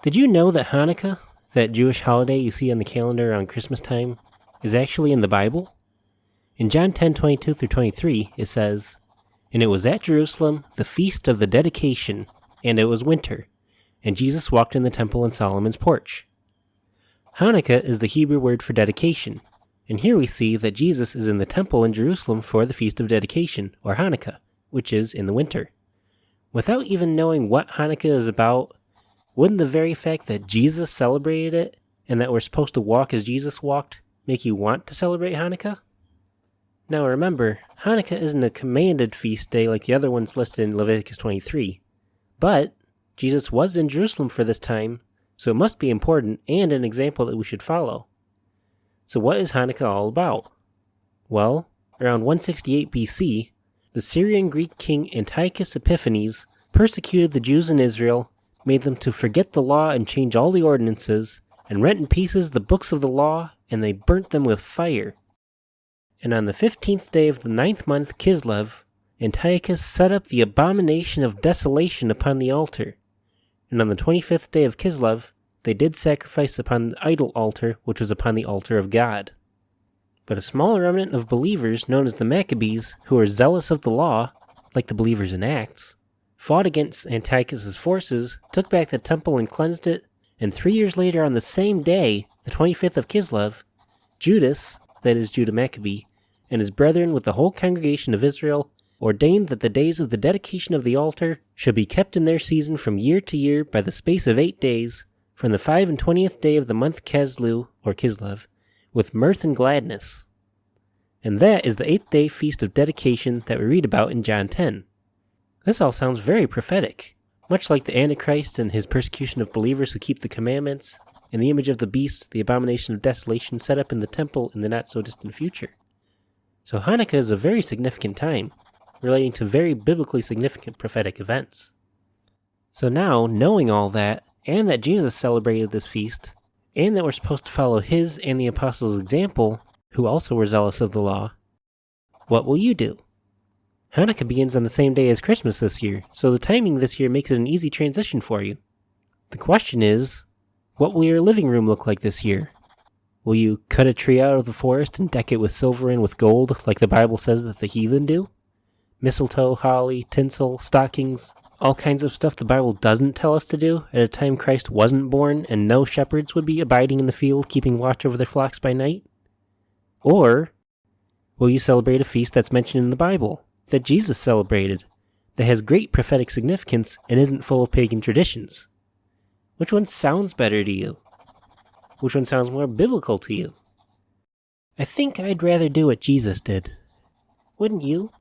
Did you know that Hanukkah, that Jewish holiday you see on the calendar around Christmas time, is actually in the Bible? In John 10:22-23, it says, "And it was at Jerusalem, the feast of the dedication, and it was winter, and Jesus walked in the temple in Solomon's porch." Hanukkah is the Hebrew word for dedication, and here we see that Jesus is in the temple in Jerusalem for the Feast of Dedication, or Hanukkah, which is in the winter. Without even knowing what Hanukkah is about, wouldn't the very fact that Jesus celebrated it, and that we're supposed to walk as Jesus walked, make you want to celebrate Hanukkah? Now remember, Hanukkah isn't a commanded feast day like the other ones listed in Leviticus 23, but Jesus was in Jerusalem for this time, so it must be important and an example that we should follow. So what is Hanukkah all about? Well, around 168 BC, the Syrian Greek king Antiochus Epiphanes persecuted the Jews in Israel, made them to forget the law and change all the ordinances, and rent in pieces the books of the law, and they burnt them with fire. And on the 15th day of the 9th month Kislev, Antiochus set up the abomination of desolation upon the altar. And on the 25th day of Kislev, they did sacrifice upon the idol altar, which was upon the altar of God. But a small remnant of believers, known as the Maccabees, who were zealous of the law, like the believers in Acts, fought against Antiochus' forces, took back the temple and cleansed it, and 3 years later on the same day, the 25th of Kislev, Judas, that is Judah Maccabee, and his brethren with the whole congregation of Israel, ordained that the days of the dedication of the altar should be kept in their season from year to year by the space of 8 days, from the 25th day of the month Keslu, or Kislev, with mirth and gladness. And that is the 8th day feast of dedication that we read about in John 10. This all sounds very prophetic, much like the Antichrist and his persecution of believers who keep the commandments, and the image of the beast, the abomination of desolation set up in the temple in the not-so-distant future. So Hanukkah is a very significant time, relating to very biblically significant prophetic events. So now, knowing all that, and that Jesus celebrated this feast, and that we're supposed to follow his and the apostles' example, who also were zealous of the law, what will you do? Hanukkah begins on the same day as Christmas this year, so the timing this year makes it an easy transition for you. The question is, what will your living room look like this year? Will you cut a tree out of the forest and deck it with silver and with gold, like the Bible says that the heathen do? Mistletoe, holly, tinsel, stockings, all kinds of stuff the Bible doesn't tell us to do at a time Christ wasn't born and no shepherds would be abiding in the field keeping watch over their flocks by night? Or will you celebrate a feast that's mentioned in the Bible, that Jesus celebrated, that has great prophetic significance and isn't full of pagan traditions? Which one sounds better to you? Which one sounds more biblical to you? I think I'd rather do what Jesus did. Wouldn't you?